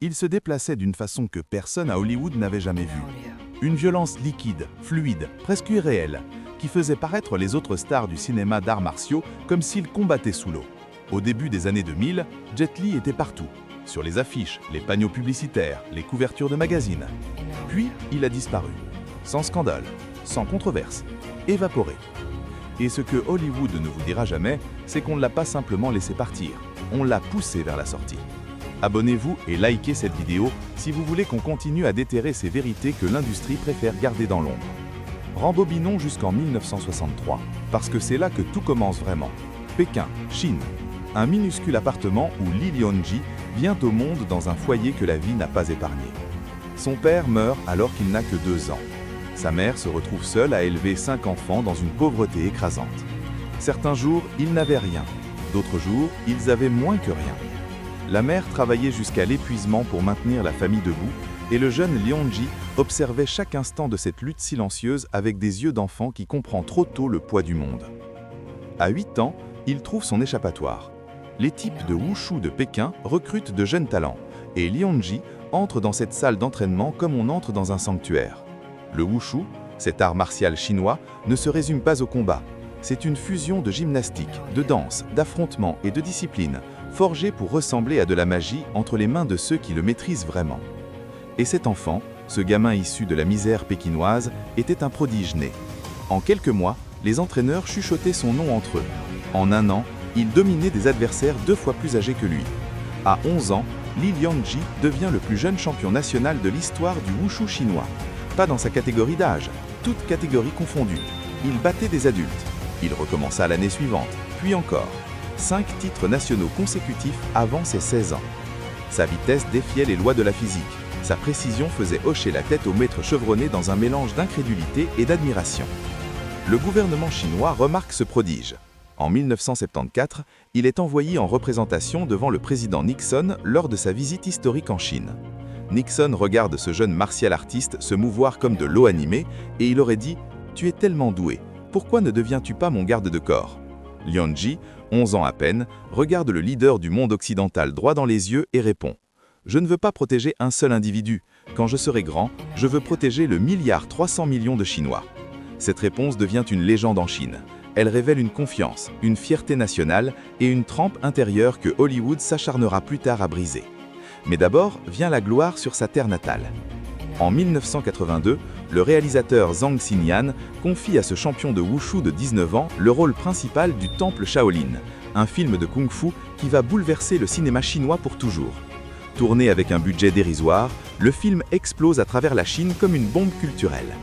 Il se déplaçait d'une façon que personne à Hollywood n'avait jamais vue. Une violence liquide, fluide, presque irréelle, qui faisait paraître les autres stars du cinéma d'arts martiaux comme s'ils combattaient sous l'eau. Au début des années 2000, Jet Li était partout, sur les affiches, les panneaux publicitaires, les couvertures de magazines. Puis, il a disparu, sans scandale, sans controverse, évaporé. Et ce que Hollywood ne vous dira jamais, c'est qu'on ne l'a pas simplement laissé partir, on l'a poussé vers la sortie. Abonnez-vous et likez cette vidéo si vous voulez qu'on continue à déterrer ces vérités que l'industrie préfère garder dans l'ombre. Rembobinons jusqu'en 1963, parce que c'est là que tout commence vraiment. Pékin, Chine. Un minuscule appartement où Li Lianji vient au monde dans un foyer que la vie n'a pas épargné. Son père meurt alors qu'il n'a que 2 ans. Sa mère se retrouve seule à élever 5 enfants dans une pauvreté écrasante. Certains jours, ils n'avaient rien. D'autres jours, ils avaient moins que rien. La mère travaillait jusqu'à l'épuisement pour maintenir la famille debout, et le jeune Lianji observait chaque instant de cette lutte silencieuse avec des yeux d'enfant qui comprend trop tôt le poids du monde. À 8 ans, il trouve son échappatoire. Les types de Wushu de Pékin recrutent de jeunes talents, et Lianji entre dans cette salle d'entraînement comme on entre dans un sanctuaire. Le Wushu, cet art martial chinois, ne se résume pas au combat. C'est une fusion de gymnastique, de danse, d'affrontement et de discipline, forgée pour ressembler à de la magie entre les mains de ceux qui le maîtrisent vraiment. Et cet enfant, ce gamin issu de la misère pékinoise, était un prodige né. En quelques mois, les entraîneurs chuchotaient son nom entre eux. En 1 an, il dominait des adversaires 2 fois plus âgés que lui. À 11 ans, Li Lianji devient le plus jeune champion national de l'histoire du Wushu chinois. Pas dans sa catégorie d'âge, toutes catégories confondues. Il battait des adultes. Il recommença l'année suivante, puis encore. 5 titres nationaux consécutifs avant ses 16 ans. Sa vitesse défiait les lois de la physique. Sa précision faisait hocher la tête au maître chevronné dans un mélange d'incrédulité et d'admiration. Le gouvernement chinois remarque ce prodige. En 1974, il est envoyé en représentation devant le président Nixon lors de sa visite historique en Chine. Nixon regarde ce jeune martial artiste se mouvoir comme de l'eau animée et il aurait dit « Tu es tellement doué, pourquoi ne deviens-tu pas mon garde de corps ?» Lianji, 11 ans à peine, regarde le leader du monde occidental droit dans les yeux et répond « Je ne veux pas protéger un seul individu. Quand je serai grand, je veux protéger le 1,3 milliard de Chinois. » Cette réponse devient une légende en Chine. Elle révèle une confiance, une fierté nationale et une trempe intérieure que Hollywood s'acharnera plus tard à briser. Mais d'abord vient la gloire sur sa terre natale. En 1982, le réalisateur Zhang Xinyan confie à ce champion de Wushu de 19 ans le rôle principal du Temple Shaolin, un film de kung-fu qui va bouleverser le cinéma chinois pour toujours. Tourné avec un budget dérisoire, le film explose à travers la Chine comme une bombe culturelle.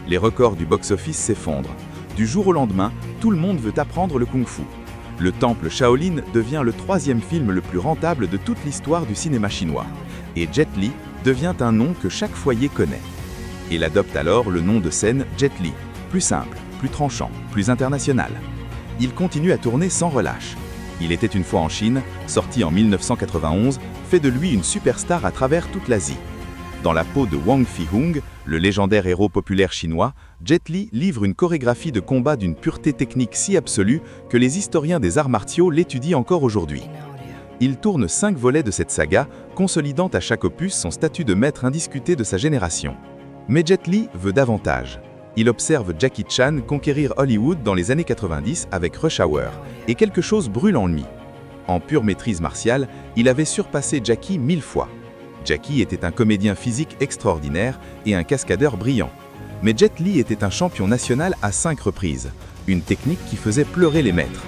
Les records du box-office s'effondrent. Du jour au lendemain, tout le monde veut apprendre le kung-fu. Le Temple Shaolin devient le 3e film le plus rentable de toute l'histoire du cinéma chinois. Et Jet Li devient un nom que chaque foyer connaît. Il adopte alors le nom de scène Jet Li, plus simple, plus tranchant, plus international. Il continue à tourner sans relâche. Il était une fois en Chine, sorti en 1991, fait de lui une superstar à travers toute l'Asie. Dans la peau de Wang Fihung, le légendaire héros populaire chinois, Jet Li livre une chorégraphie de combat d'une pureté technique si absolue que les historiens des arts martiaux l'étudient encore aujourd'hui. Il tourne 5 volets de cette saga, consolidant à chaque opus son statut de maître indiscuté de sa génération. Mais Jet Li veut davantage. Il observe Jackie Chan conquérir Hollywood dans les années 90 avec Rush Hour, et quelque chose brûle en lui. En pure maîtrise martiale, il avait surpassé Jackie 1000 fois. Jackie était un comédien physique extraordinaire et un cascadeur brillant. Mais Jet Li était un champion national à 5 reprises, une technique qui faisait pleurer les maîtres.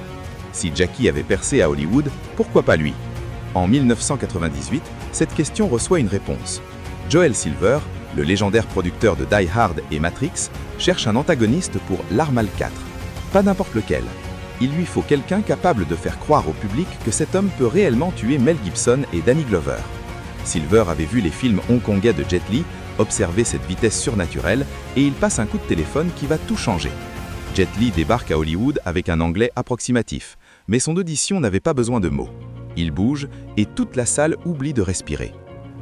Si Jackie avait percé à Hollywood, pourquoi pas lui? En 1998, cette question reçoit une réponse. Joel Silver, le légendaire producteur de Die Hard et Matrix, cherche un antagoniste pour L'Arme 4. Pas n'importe lequel. Il lui faut quelqu'un capable de faire croire au public que cet homme peut réellement tuer Mel Gibson et Danny Glover. Silver avait vu les films hongkongais de Jet Li, observé cette vitesse surnaturelle, et il passe un coup de téléphone qui va tout changer. Jet Li débarque à Hollywood avec un anglais approximatif, mais son audition n'avait pas besoin de mots. Il bouge et toute la salle oublie de respirer.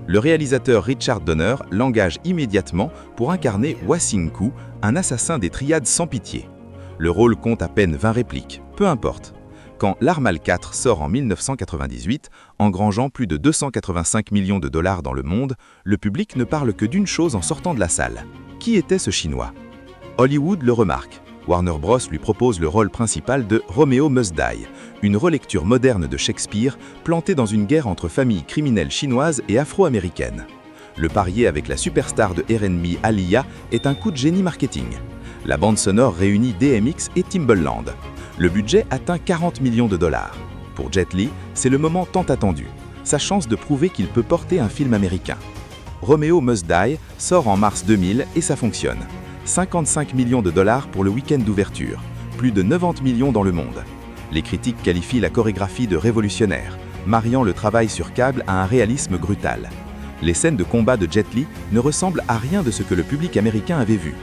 Le réalisateur Richard Donner l'engage immédiatement pour incarner Hua Xingku, un assassin des triades sans pitié. Le rôle compte à peine 20 répliques, peu importe. Quand L'Arme 4 sort en 1998, engrangeant plus de 285 millions de dollars dans le monde, le public ne parle que d'une chose en sortant de la salle. Qui était ce Chinois? Hollywood le remarque. Warner Bros. Lui propose le rôle principal de Romeo Must Die, une relecture moderne de Shakespeare plantée dans une guerre entre familles criminelles chinoises et afro-américaines. Le parier avec la superstar de R&B Aaliyah est un coup de génie marketing. La bande sonore réunit DMX et Timbaland. Le budget atteint 40 millions de dollars. Pour Jet Li, c'est le moment tant attendu, sa chance de prouver qu'il peut porter un film américain. Romeo Must Die sort en mars 2000 et ça fonctionne. 55 millions de dollars pour le week-end d'ouverture, plus de 90 millions dans le monde. Les critiques qualifient la chorégraphie de révolutionnaire, mariant le travail sur câble à un réalisme brutal. Les scènes de combat de Jet Li ne ressemblent à rien de ce que le public américain avait vu.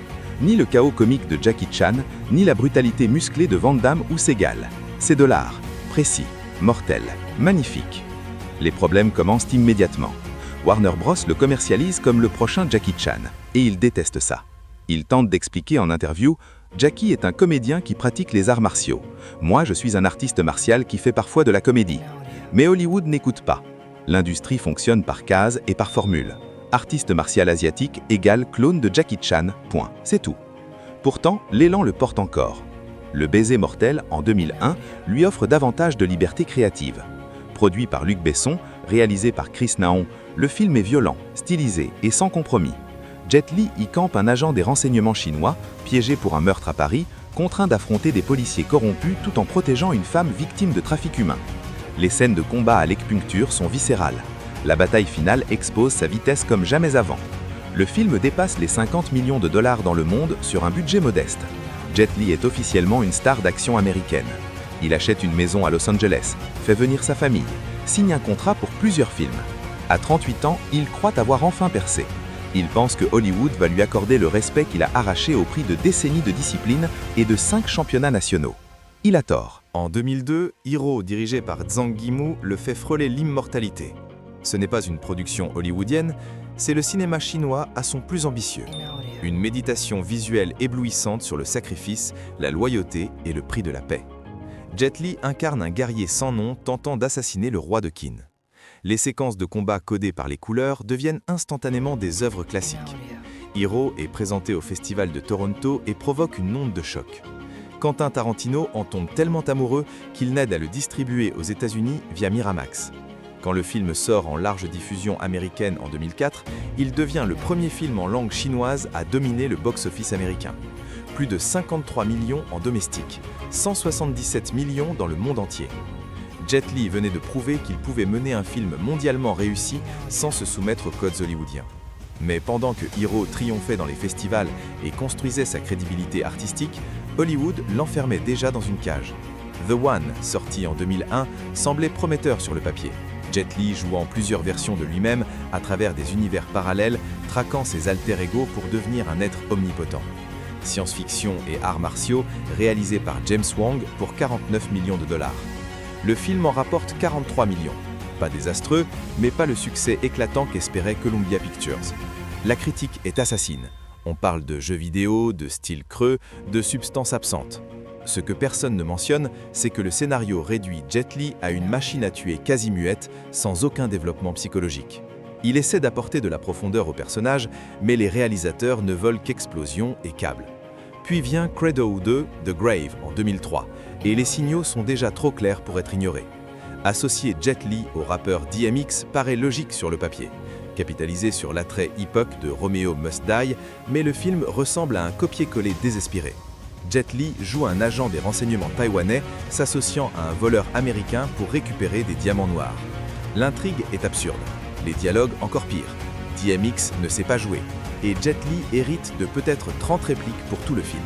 Ni le chaos comique de Jackie Chan, ni la brutalité musclée de Van Damme ou Seagal. C'est de l'art, précis, mortel, magnifique. Les problèmes commencent immédiatement. Warner Bros. Le commercialise comme le prochain Jackie Chan, et il déteste ça. Il tente d'expliquer en interview « Jackie est un comédien qui pratique les arts martiaux. Moi, je suis un artiste martial qui fait parfois de la comédie. » Mais Hollywood n'écoute pas. L'industrie fonctionne par cases et par formule. Artiste martial asiatique égale clone de Jackie Chan, point. C'est tout. Pourtant, l'élan le porte encore. Le Baiser mortel, en 2001, lui offre davantage de liberté créative. Produit par Luc Besson, réalisé par Chris Naon, le film est violent, stylisé et sans compromis. Jet Li y campe un agent des renseignements chinois, piégé pour un meurtre à Paris, contraint d'affronter des policiers corrompus tout en protégeant une femme victime de trafic humain. Les scènes de combat à l'acupuncture sont viscérales. La bataille finale expose sa vitesse comme jamais avant. Le film dépasse les 50 millions de dollars dans le monde sur un budget modeste. Jet Li est officiellement une star d'action américaine. Il achète une maison à Los Angeles, fait venir sa famille, signe un contrat pour plusieurs films. À 38 ans, il croit avoir enfin percé. Il pense que Hollywood va lui accorder le respect qu'il a arraché au prix de décennies de discipline et de 5 championnats nationaux. Il a tort. En 2002, Hero, dirigé par Zhang Yimou, le fait frôler l'immortalité. Ce n'est pas une production hollywoodienne, c'est le cinéma chinois à son plus ambitieux. Une méditation visuelle éblouissante sur le sacrifice, la loyauté et le prix de la paix. Jet Li incarne un guerrier sans nom tentant d'assassiner le roi de Qin. Les séquences de combat codées par les couleurs deviennent instantanément des œuvres classiques. Hero est présenté au Festival de Toronto et provoque une onde de choc. Quentin Tarantino en tombe tellement amoureux qu'il n'aide à le distribuer aux États-Unis via Miramax. Quand le film sort en large diffusion américaine en 2004, il devient le premier film en langue chinoise à dominer le box-office américain. Plus de 53 millions en domestique, 177 millions dans le monde entier. Jet Li venait de prouver qu'il pouvait mener un film mondialement réussi sans se soumettre aux codes hollywoodiens. Mais pendant que Hero triomphait dans les festivals et construisait sa crédibilité artistique, Hollywood l'enfermait déjà dans une cage. The One, sorti en 2001, semblait prometteur sur le papier. Jet Li jouant plusieurs versions de lui-même à travers des univers parallèles, traquant ses alter-ego pour devenir un être omnipotent. Science-fiction et arts martiaux, réalisé par James Wong pour 49 millions de dollars. Le film en rapporte 43 millions. Pas désastreux, mais pas le succès éclatant qu'espérait Columbia Pictures. La critique est assassine. On parle de jeux vidéo, de style creux, de substances absentes. Ce que personne ne mentionne, c'est que le scénario réduit Jet Li à une machine à tuer quasi muette, sans aucun développement psychologique. Il essaie d'apporter de la profondeur au personnage, mais les réalisateurs ne veulent qu'explosion et câbles. Puis vient Credo 2, The Grave, en 2003, et les signaux sont déjà trop clairs pour être ignorés. Associer Jet Li au rappeur DMX paraît logique sur le papier. Capitalisé sur l'attrait hip-hop de Romeo Must Die, mais le film ressemble à un copier-coller désespéré. Jet Li joue un agent des renseignements taïwanais s'associant à un voleur américain pour récupérer des diamants noirs. L'intrigue est absurde, les dialogues encore pires. DMX ne sait pas jouer, et Jet Li hérite de peut-être 30 répliques pour tout le film.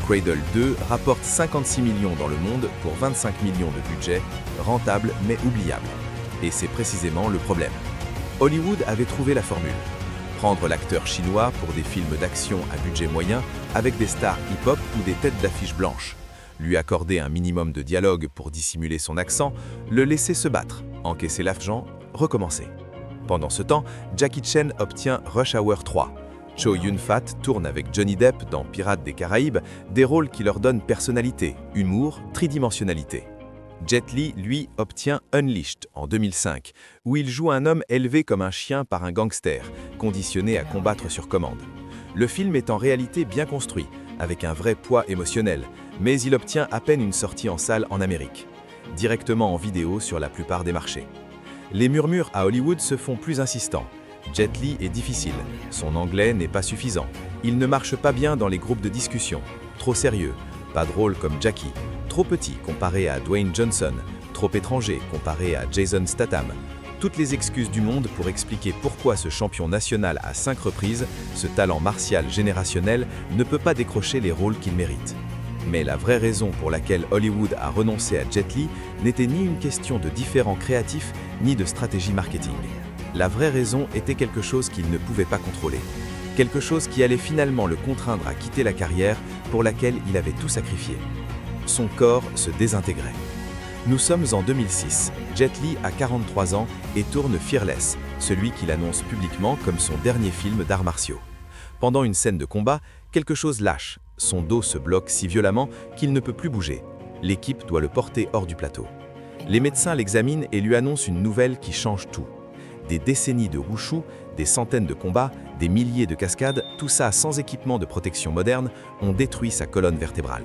Cradle 2 rapporte 56 millions dans le monde pour 25 millions de budget, rentable mais oubliable. Et c'est précisément le problème. Hollywood avait trouvé la formule. Prendre l'acteur chinois pour des films d'action à budget moyen avec des stars hip-hop ou des têtes d'affiche blanches. Lui accorder un minimum de dialogue pour dissimuler son accent, le laisser se battre, encaisser l'argent, recommencer. Pendant ce temps, Jackie Chan obtient Rush Hour 3. Chow Yun-fat tourne avec Johnny Depp dans Pirates des Caraïbes des rôles qui leur donnent personnalité, humour, tridimensionnalité. Jet Li, lui, obtient Unleashed en 2005, où il joue un homme élevé comme un chien par un gangster, conditionné à combattre sur commande. Le film est en réalité bien construit, avec un vrai poids émotionnel, mais il obtient à peine une sortie en salle en Amérique, directement en vidéo sur la plupart des marchés. Les murmures à Hollywood se font plus insistants. Jet Li est difficile, son anglais n'est pas suffisant, il ne marche pas bien dans les groupes de discussion, trop sérieux, pas drôle comme Jackie, trop petit comparé à Dwayne Johnson, trop étranger comparé à Jason Statham. Toutes les excuses du monde pour expliquer pourquoi ce champion national à 5 reprises, ce talent martial générationnel, ne peut pas décrocher les rôles qu'il mérite. Mais la vraie raison pour laquelle Hollywood a renoncé à Jet Li n'était ni une question de différents créatifs, ni de stratégie marketing. La vraie raison était quelque chose qu'il ne pouvait pas contrôler. Quelque chose qui allait finalement le contraindre à quitter la carrière pour laquelle il avait tout sacrifié. Son corps se désintégrait. Nous sommes en 2006, Jet Li a 43 ans et tourne Fearless, celui qu'il annonce publiquement comme son dernier film d'arts martiaux. Pendant une scène de combat, quelque chose lâche, son dos se bloque si violemment qu'il ne peut plus bouger. L'équipe doit le porter hors du plateau. Les médecins l'examinent et lui annoncent une nouvelle qui change tout. Des décennies de wushu, des centaines de combats, des milliers de cascades, tout ça sans équipement de protection moderne, ont détruit sa colonne vertébrale.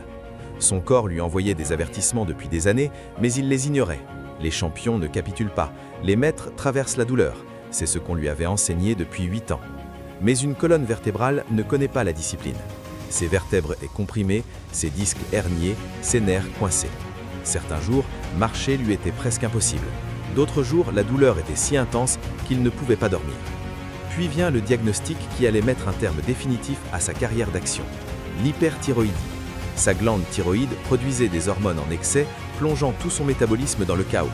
Son corps lui envoyait des avertissements depuis des années, mais il les ignorait. Les champions ne capitulent pas, les maîtres traversent la douleur. C'est ce qu'on lui avait enseigné depuis 8 ans. Mais une colonne vertébrale ne connaît pas la discipline. Ses vertèbres est comprimées, ses disques herniés, ses nerfs coincés. Certains jours, marcher lui était presque impossible. D'autres jours, la douleur était si intense qu'il ne pouvait pas dormir. Puis vient le diagnostic qui allait mettre un terme définitif à sa carrière d'action. L'hyperthyroïdie. Sa glande thyroïde produisait des hormones en excès, plongeant tout son métabolisme dans le chaos.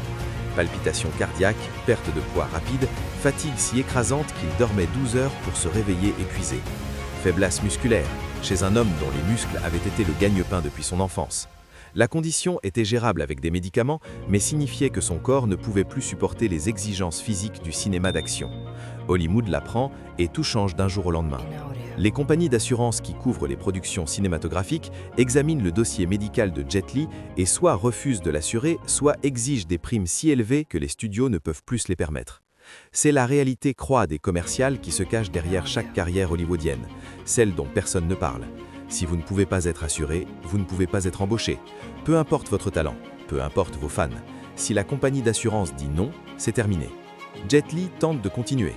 Palpitations cardiaques, perte de poids rapide, fatigue si écrasante qu'il dormait 12 heures pour se réveiller épuisé. Faiblesse musculaire, chez un homme dont les muscles avaient été le gagne-pain depuis son enfance. La condition était gérable avec des médicaments, mais signifiait que son corps ne pouvait plus supporter les exigences physiques du cinéma d'action. Hollywood l'apprend et tout change d'un jour au lendemain. Les compagnies d'assurance qui couvrent les productions cinématographiques examinent le dossier médical de Jet Li et soit refusent de l'assurer, soit exigent des primes si élevées que les studios ne peuvent plus se les permettre. C'est la réalité croade et commerciale qui se cache derrière chaque carrière hollywoodienne, celle dont personne ne parle. Si vous ne pouvez pas être assuré, vous ne pouvez pas être embauché. Peu importe votre talent, peu importe vos fans. Si la compagnie d'assurance dit non, c'est terminé. Jet Li tente de continuer.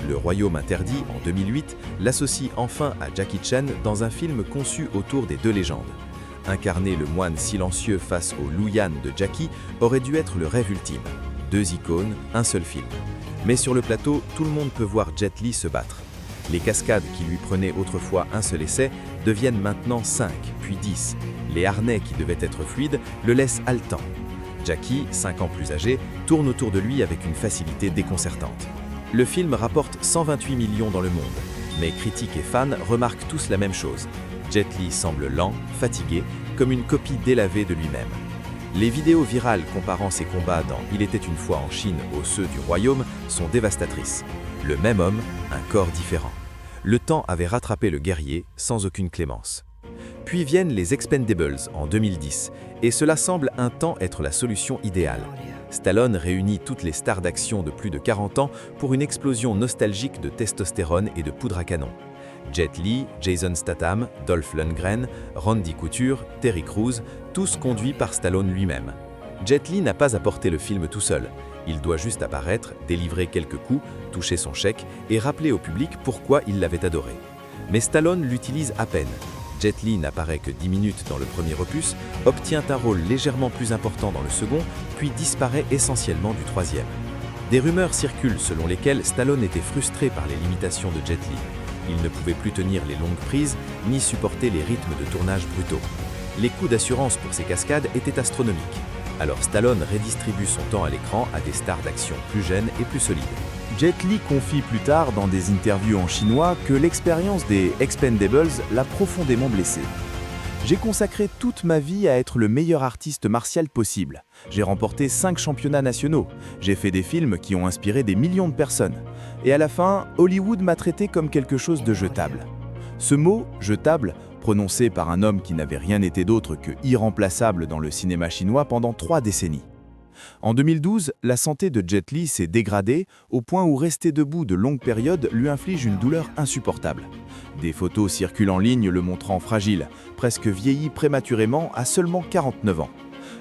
Le Royaume interdit, en 2008, l'associe enfin à Jackie Chan dans un film conçu autour des deux légendes. Incarner le moine silencieux face au Lu Yan de Jackie aurait dû être le rêve ultime. 2 icônes, un seul film. Mais sur le plateau, tout le monde peut voir Jet Li se battre. Les cascades qui lui prenaient autrefois un seul essai deviennent maintenant 5, puis 10. Les harnais qui devaient être fluides le laissent haletant. Jackie, 5 ans plus âgé, tourne autour de lui avec une facilité déconcertante. Le film rapporte 128 millions dans le monde, mais critiques et fans remarquent tous la même chose. Jet Li semble lent, fatigué, comme une copie délavée de lui-même. Les vidéos virales comparant ses combats dans Il était une fois en Chine aux ceux du Royaume sont dévastatrices. Le même homme, un corps différent. Le temps avait rattrapé le guerrier sans aucune clémence. Puis viennent les Expendables en 2010, et cela semble un temps être la solution idéale. Stallone réunit toutes les stars d'action de plus de 40 ans pour une explosion nostalgique de testostérone et de poudre à canon. Jet Li, Jason Statham, Dolph Lundgren, Randy Couture, Terry Crews, tous conduits par Stallone lui-même. Jet Li n'a pas apporté le film tout seul. Il doit juste apparaître, délivrer quelques coups, toucher son chèque et rappeler au public pourquoi il l'avait adoré. Mais Stallone l'utilise à peine. Jet Li n'apparaît que 10 minutes dans le premier opus, obtient un rôle légèrement plus important dans le second, puis disparaît essentiellement du troisième. Des rumeurs circulent selon lesquelles Stallone était frustré par les limitations de Jet Li. Il ne pouvait plus tenir les longues prises, ni supporter les rythmes de tournage brutaux. Les coûts d'assurance pour ces cascades étaient astronomiques. Alors Stallone redistribue son temps à l'écran à des stars d'action plus jeunes et plus solides. Jet Li confie plus tard dans des interviews en chinois que l'expérience des Expendables l'a profondément blessé. J'ai consacré toute ma vie à être le meilleur artiste martial possible. J'ai remporté 5 championnats nationaux. J'ai fait des films qui ont inspiré des millions de personnes. Et à la fin, Hollywood m'a traité comme quelque chose de jetable. Ce mot, jetable, prononcé par un homme qui n'avait rien été d'autre que irremplaçable dans le cinéma chinois pendant 3 décennies. En 2012, la santé de Jet Li s'est dégradée au point où rester debout de longues périodes lui inflige une douleur insupportable. Des photos circulent en ligne le montrant fragile, presque vieilli prématurément à seulement 49 ans.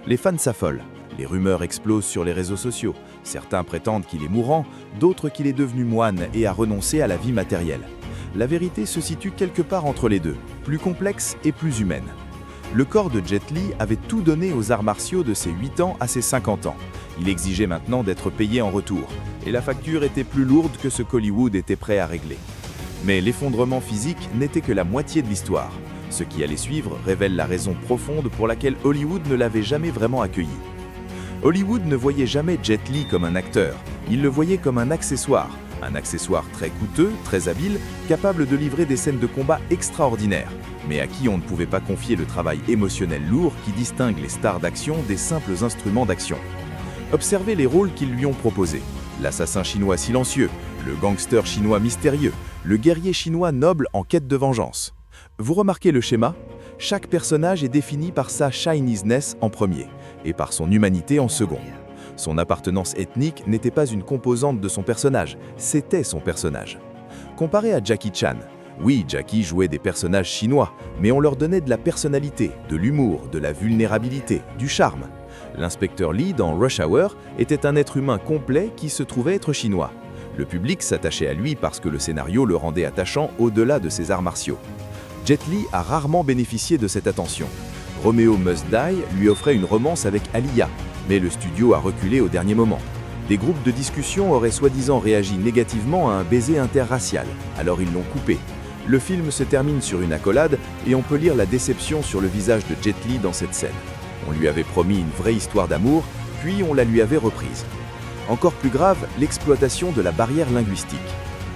Les fans s'affolent, les rumeurs explosent sur les réseaux sociaux. Certains prétendent qu'il est mourant, d'autres qu'il est devenu moine et a renoncé à la vie matérielle. La vérité se situe quelque part entre les deux, plus complexe et plus humaine. Le corps de Jet Li avait tout donné aux arts martiaux de ses 8 ans à ses 50 ans. Il exigeait maintenant d'être payé en retour, et la facture était plus lourde que ce qu'Hollywood était prêt à régler. Mais l'effondrement physique n'était que la moitié de l'histoire. Ce qui allait suivre révèle la raison profonde pour laquelle Hollywood ne l'avait jamais vraiment accueilli. Hollywood ne voyait jamais Jet Li comme un acteur, il le voyait comme un accessoire très coûteux, très habile, capable de livrer des scènes de combat extraordinaires, mais à qui on ne pouvait pas confier le travail émotionnel lourd qui distingue les stars d'action des simples instruments d'action. Observez les rôles qu'ils lui ont proposés. L'assassin chinois silencieux, le gangster chinois mystérieux, le guerrier chinois noble en quête de vengeance. Vous remarquez le schéma ? Chaque personnage est défini par sa Chineseness en premier, et par son humanité en second. Son appartenance ethnique n'était pas une composante de son personnage, c'était son personnage. Comparé à Jackie Chan, oui, Jackie jouait des personnages chinois, mais on leur donnait de la personnalité, de l'humour, de la vulnérabilité, du charme. L'inspecteur Lee dans Rush Hour était un être humain complet qui se trouvait être chinois. Le public s'attachait à lui parce que le scénario le rendait attachant au-delà de ses arts martiaux. Jet Li a rarement bénéficié de cette attention. Romeo Must Die lui offrait une romance avec Aaliyah, mais le studio a reculé au dernier moment. Des groupes de discussion auraient soi-disant réagi négativement à un baiser interracial, alors ils l'ont coupé. Le film se termine sur une accolade et on peut lire la déception sur le visage de Jet Li dans cette scène. On lui avait promis une vraie histoire d'amour, puis on la lui avait reprise. Encore plus grave, l'exploitation de la barrière linguistique.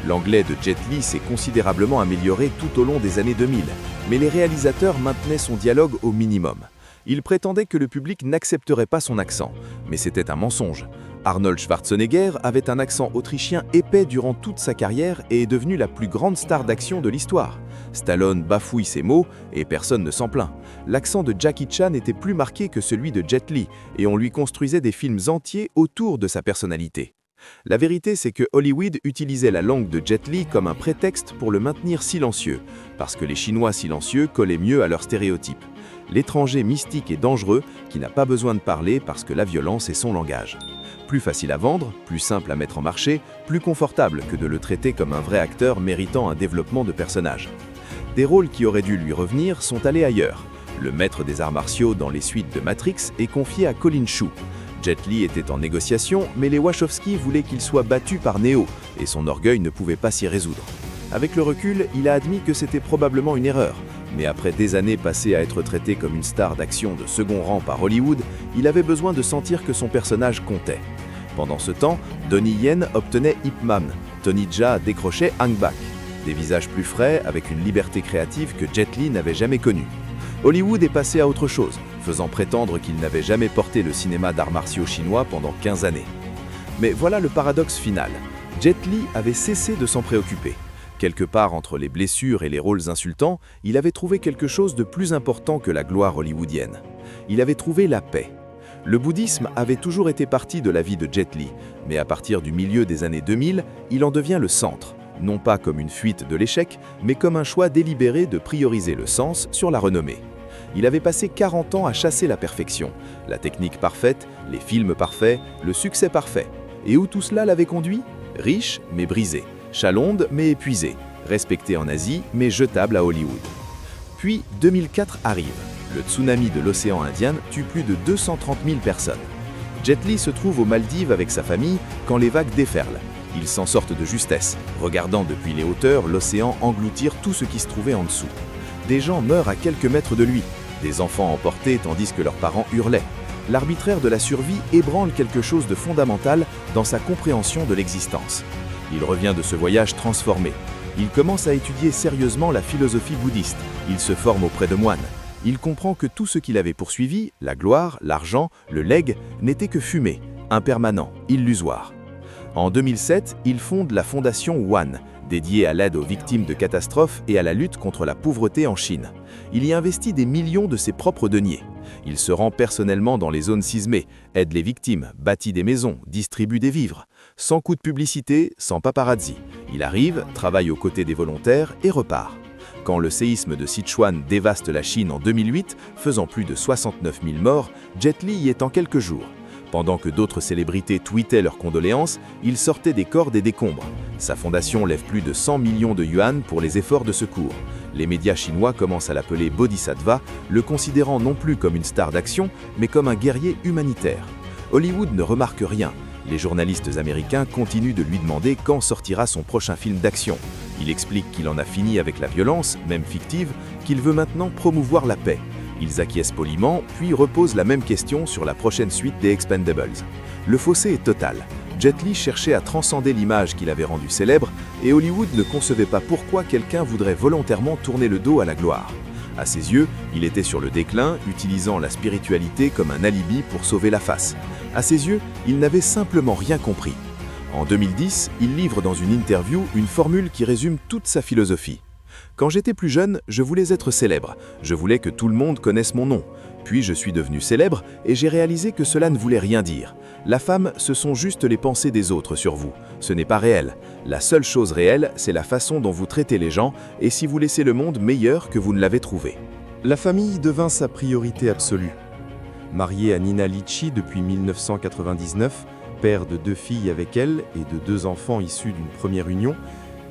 L'anglais de Jet Li s'est considérablement amélioré tout au long des années 2000, mais les réalisateurs maintenaient son dialogue au minimum. Ils prétendaient que le public n'accepterait pas son accent, mais c'était un mensonge. Arnold Schwarzenegger avait un accent autrichien épais durant toute sa carrière et est devenu la plus grande star d'action de l'histoire. Stallone bafouille ses mots et personne ne s'en plaint. L'accent de Jackie Chan était plus marqué que celui de Jet Li et on lui construisait des films entiers autour de sa personnalité. La vérité, c'est que Hollywood utilisait la langue de Jet Li comme un prétexte pour le maintenir silencieux, parce que les Chinois silencieux collaient mieux à leurs stéréotypes. L'étranger mystique et dangereux qui n'a pas besoin de parler parce que la violence est son langage. Plus facile à vendre, plus simple à mettre en marché, plus confortable que de le traiter comme un vrai acteur méritant un développement de personnage. Des rôles qui auraient dû lui revenir sont allés ailleurs. Le maître des arts martiaux dans les suites de Matrix est confié à Colin Chou. Jet Li était en négociation, mais les Wachowski voulaient qu'il soit battu par Neo, et son orgueil ne pouvait pas s'y résoudre. Avec le recul, il a admis que c'était probablement une erreur, mais après des années passées à être traité comme une star d'action de second rang par Hollywood, il avait besoin de sentir que son personnage comptait. Pendant ce temps, Donnie Yen obtenait Ip Man, Tony Jaa décrochait Hang Bak, des visages plus frais avec une liberté créative que Jet Li n'avait jamais connue. Hollywood est passé à autre chose, faisant prétendre qu'il n'avait jamais porté le cinéma d'arts martiaux chinois pendant 15 années. Mais voilà le paradoxe final. Jet Li avait cessé de s'en préoccuper. Quelque part entre les blessures et les rôles insultants, il avait trouvé quelque chose de plus important que la gloire hollywoodienne. Il avait trouvé la paix. Le bouddhisme avait toujours été partie de la vie de Jet Li, mais à partir du milieu des années 2000, il en devient le centre, non pas comme une fuite de l'échec, mais comme un choix délibéré de prioriser le sens sur la renommée. Il avait passé 40 ans à chasser la perfection, la technique parfaite, les films parfaits, le succès parfait. Et où tout cela l'avait conduit ? Riche, mais brisé. Chalonde, mais épuisé. Respecté en Asie, mais jetable à Hollywood. Puis 2004 arrive. Le tsunami de l'océan Indien tue plus de 230 000 personnes. Jet Li se trouve aux Maldives avec sa famille quand les vagues déferlent. Ils s'en sortent de justesse, regardant depuis les hauteurs l'océan engloutir tout ce qui se trouvait en dessous. Des gens meurent à quelques mètres de lui, des enfants emportés tandis que leurs parents hurlaient. L'arbitraire de la survie ébranle quelque chose de fondamental dans sa compréhension de l'existence. Il revient de ce voyage transformé. Il commence à étudier sérieusement la philosophie bouddhiste. Il se forme auprès de moines. Il comprend que tout ce qu'il avait poursuivi, la gloire, l'argent, le legs, n'était que fumée, impermanent, illusoire. En 2007, il fonde la fondation One, dédié à l'aide aux victimes de catastrophes et à la lutte contre la pauvreté en Chine. Il y investit des millions de ses propres deniers. Il se rend personnellement dans les zones sismées, aide les victimes, bâtit des maisons, distribue des vivres. Sans coup de publicité, sans paparazzi. Il arrive, travaille aux côtés des volontaires et repart. Quand le séisme de Sichuan dévaste la Chine en 2008, faisant plus de 69 000 morts, Jet Li y est en quelques jours. Pendant que d'autres célébrités tweetaient leurs condoléances, il sortait des corps des décombres. Sa fondation lève plus de 100 millions de yuan pour les efforts de secours. Les médias chinois commencent à l'appeler Bodhisattva, le considérant non plus comme une star d'action, mais comme un guerrier humanitaire. Hollywood ne remarque rien. Les journalistes américains continuent de lui demander quand sortira son prochain film d'action. Il explique qu'il en a fini avec la violence, même fictive, qu'il veut maintenant promouvoir la paix. Ils acquiescent poliment, puis reposent la même question sur la prochaine suite des Expendables. Le fossé est total. Jet Li cherchait à transcender l'image qu'il avait rendue célèbre, et Hollywood ne concevait pas pourquoi quelqu'un voudrait volontairement tourner le dos à la gloire. À ses yeux, il était sur le déclin, utilisant la spiritualité comme un alibi pour sauver la face. À ses yeux, il n'avait simplement rien compris. En 2010, il livre dans une interview une formule qui résume toute sa philosophie. Quand j'étais plus jeune, je voulais être célèbre. Je voulais que tout le monde connaisse mon nom. Puis je suis devenu célèbre et j'ai réalisé que cela ne voulait rien dire. La fame, ce sont juste les pensées des autres sur vous. Ce n'est pas réel. La seule chose réelle, c'est la façon dont vous traitez les gens et si vous laissez le monde meilleur que vous ne l'avez trouvé. La famille devint sa priorité absolue. Marié à Nina Litchi depuis 1999, père de 2 filles avec elle et de 2 enfants issus d'une première union,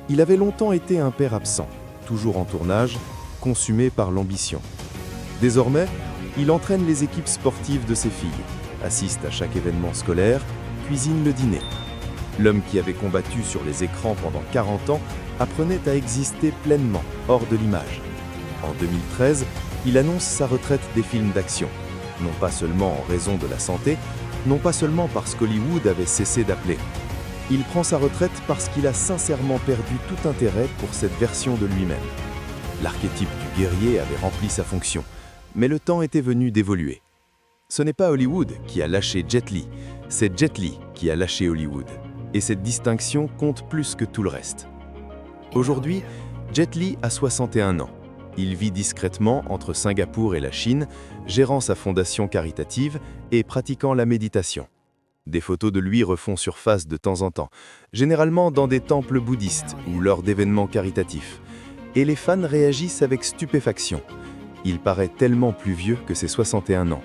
il avait longtemps été un père absent, toujours en tournage, consumé par l'ambition. Désormais, il entraîne les équipes sportives de ses filles, assiste à chaque événement scolaire, cuisine le dîner. L'homme qui avait combattu sur les écrans pendant 40 ans apprenait à exister pleinement, hors de l'image. En 2013, il annonce sa retraite des films d'action, non pas seulement en raison de la santé, non pas seulement parce qu'Hollywood avait cessé d'appeler. Il prend sa retraite parce qu'il a sincèrement perdu tout intérêt pour cette version de lui-même. L'archétype du guerrier avait rempli sa fonction, mais le temps était venu d'évoluer. Ce n'est pas Hollywood qui a lâché Jet Li, c'est Jet Li qui a lâché Hollywood. Et cette distinction compte plus que tout le reste. Aujourd'hui, Jet Li a 61 ans. Il vit discrètement entre Singapour et la Chine, gérant sa fondation caritative et pratiquant la méditation. Des photos de lui refont surface de temps en temps, généralement dans des temples bouddhistes ou lors d'événements caritatifs. Et les fans réagissent avec stupéfaction. Il paraît tellement plus vieux que ses 61 ans.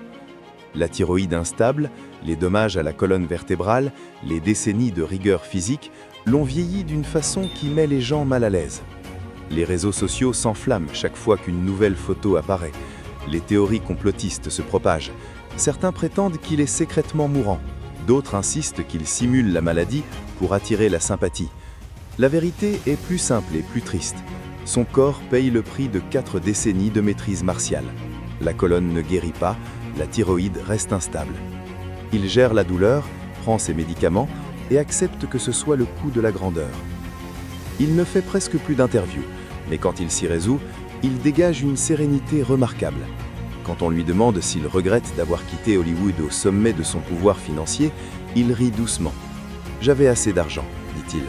La thyroïde instable, les dommages à la colonne vertébrale, les décennies de rigueur physique l'ont vieilli d'une façon qui met les gens mal à l'aise. Les réseaux sociaux s'enflamment chaque fois qu'une nouvelle photo apparaît. Les théories complotistes se propagent. Certains prétendent qu'il est secrètement mourant. D'autres insistent qu'il simule la maladie pour attirer la sympathie. La vérité est plus simple et plus triste. Son corps paye le prix de 4 décennies de maîtrise martiale. La colonne ne guérit pas, la thyroïde reste instable. Il gère la douleur, prend ses médicaments et accepte que ce soit le coût de la grandeur. Il ne fait presque plus d'interviews, mais quand il s'y résout, il dégage une sérénité remarquable. Quand on lui demande s'il regrette d'avoir quitté Hollywood au sommet de son pouvoir financier, il rit doucement. « J'avais assez d'argent, dit-il.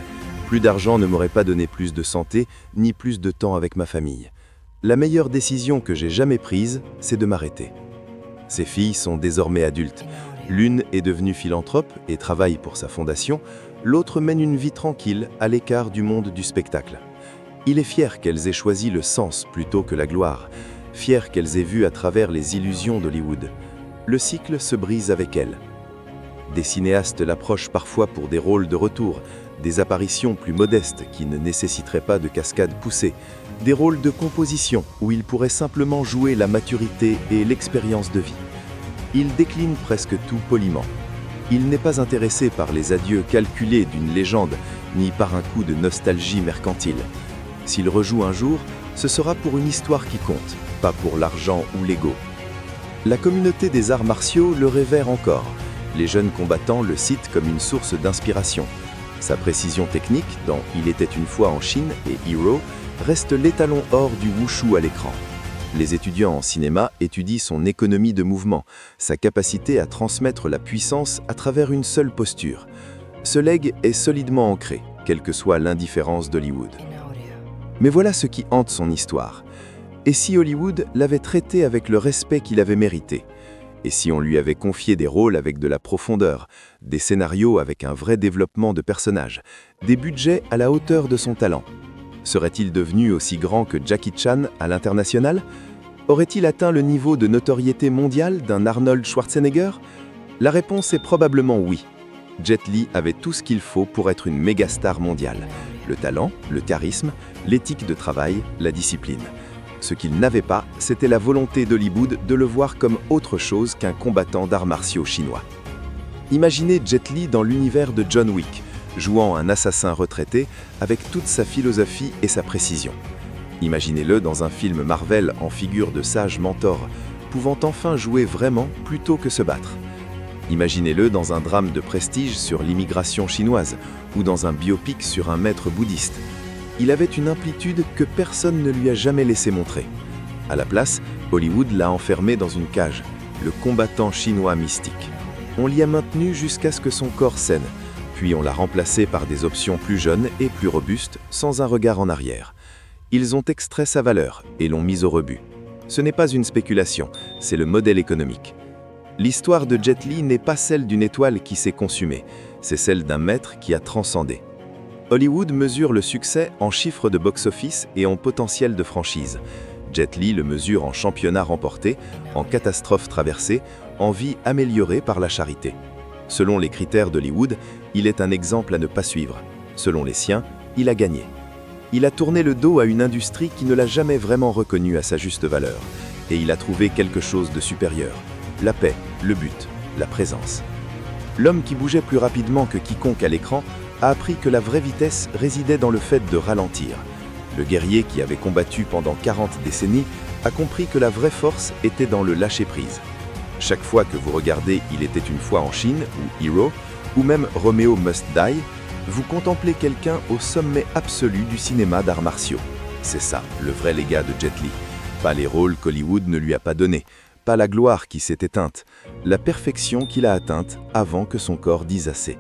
Plus d'argent ne m'aurait pas donné plus de santé, ni plus de temps avec ma famille. La meilleure décision que j'ai jamais prise, c'est de m'arrêter. » Ses filles sont désormais adultes. L'une est devenue philanthrope et travaille pour sa fondation, l'autre mène une vie tranquille à l'écart du monde du spectacle. Il est fier qu'elles aient choisi le sens plutôt que la gloire, fier qu'elles aient vu à travers les illusions d'Hollywood. Le cycle se brise avec elles. Des cinéastes l'approchent parfois pour des rôles de retour, des apparitions plus modestes qui ne nécessiteraient pas de cascades poussées, des rôles de composition où il pourrait simplement jouer la maturité et l'expérience de vie. Il décline presque tout poliment. Il n'est pas intéressé par les adieux calculés d'une légende, ni par un coup de nostalgie mercantile. S'il rejoue un jour, ce sera pour une histoire qui compte, pas pour l'argent ou l'ego. La communauté des arts martiaux le révère encore. Les jeunes combattants le citent comme une source d'inspiration. Sa précision technique dans Il était une fois en Chine et Hero reste l'étalon or du wushu à l'écran. Les étudiants en cinéma étudient son économie de mouvement, sa capacité à transmettre la puissance à travers une seule posture. Ce legs est solidement ancré. quelle que soit l'indifférence d'Hollywood. Mais voilà ce qui hante son histoire. Et si Hollywood l'avait traité avec le respect qu'il avait mérité? Et si on lui avait confié des rôles avec de la profondeur, des scénarios avec un vrai développement de personnages, des budgets à la hauteur de son talent? Serait-il devenu aussi grand que Jackie Chan à l'international? Aurait-il atteint le niveau de notoriété mondiale d'un Arnold Schwarzenegger? La réponse est probablement oui. Jet Li avait tout ce qu'il faut pour être une méga star mondiale. Le talent, le charisme, l'éthique de travail, la discipline. Ce qu'il n'avait pas, c'était la volonté d'Hollywood de le voir comme autre chose qu'un combattant d'arts martiaux chinois. Imaginez Jet Li dans l'univers de John Wick, jouant un assassin retraité avec toute sa philosophie et sa précision. Imaginez-le dans un film Marvel en figure de sage mentor, pouvant enfin jouer vraiment plutôt que se battre. Imaginez-le dans un drame de prestige sur l'immigration chinoise ou dans un biopic sur un maître bouddhiste. Il avait une amplitude que personne ne lui a jamais laissé montrer. À la place, Hollywood l'a enfermé dans une cage, le combattant chinois mystique. On l'y a maintenu jusqu'à ce que son corps saigne, puis on l'a remplacé par des options plus jeunes et plus robustes, sans un regard en arrière. Ils ont extrait sa valeur et l'ont mise au rebut. Ce n'est pas une spéculation, c'est le modèle économique. L'histoire de Jet Li n'est pas celle d'une étoile qui s'est consumée, c'est celle d'un maître qui a transcendé. Hollywood mesure le succès en chiffres de box-office et en potentiel de franchise. Jet Li le mesure en championnats remportés, en catastrophes traversées, en vie améliorée par la charité. Selon les critères d'Hollywood, il est un exemple à ne pas suivre. Selon les siens, il a gagné. Il a tourné le dos à une industrie qui ne l'a jamais vraiment reconnu à sa juste valeur. Et il a trouvé quelque chose de supérieur. La paix, le but, la présence. L'homme qui bougeait plus rapidement que quiconque à l'écran a appris que la vraie vitesse résidait dans le fait de ralentir. Le guerrier qui avait combattu pendant 40 décennies a compris que la vraie force était dans le lâcher-prise. Chaque fois que vous regardez Il était une fois en Chine ou Hero, ou même Romeo Must Die, vous contemplez quelqu'un au sommet absolu du cinéma d'arts martiaux. C'est ça, le vrai légat de Jet Li. Pas les rôles qu'Hollywood ne lui a pas donnés, pas la gloire qui s'est éteinte, la perfection qu'il a atteinte avant que son corps dise assez.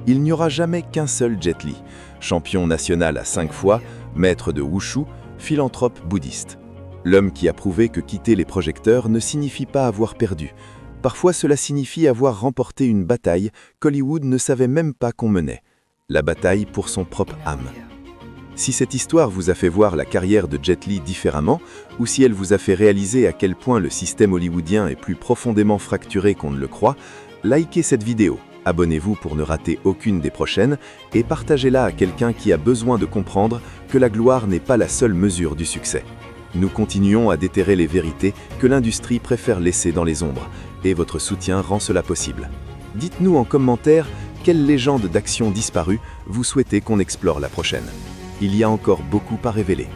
Il n'y aura jamais qu'un seul Jet Li, champion national à 5 fois, maître de wushu, philanthrope bouddhiste. L'homme qui a prouvé que quitter les projecteurs ne signifie pas avoir perdu. Parfois cela signifie avoir remporté une bataille qu'Hollywood ne savait même pas qu'on menait. La bataille pour son propre âme. Si cette histoire vous a fait voir la carrière de Jet Li différemment, ou si elle vous a fait réaliser à quel point le système hollywoodien est plus profondément fracturé qu'on ne le croit, likez cette vidéo, abonnez-vous pour ne rater aucune des prochaines, et partagez-la à quelqu'un qui a besoin de comprendre que la gloire n'est pas la seule mesure du succès. Nous continuons à déterrer les vérités que l'industrie préfère laisser dans les ombres, et votre soutien rend cela possible. Dites-nous en commentaire quelle légende d'action disparue vous souhaitez qu'on explore la prochaine. Il y a encore beaucoup à révéler.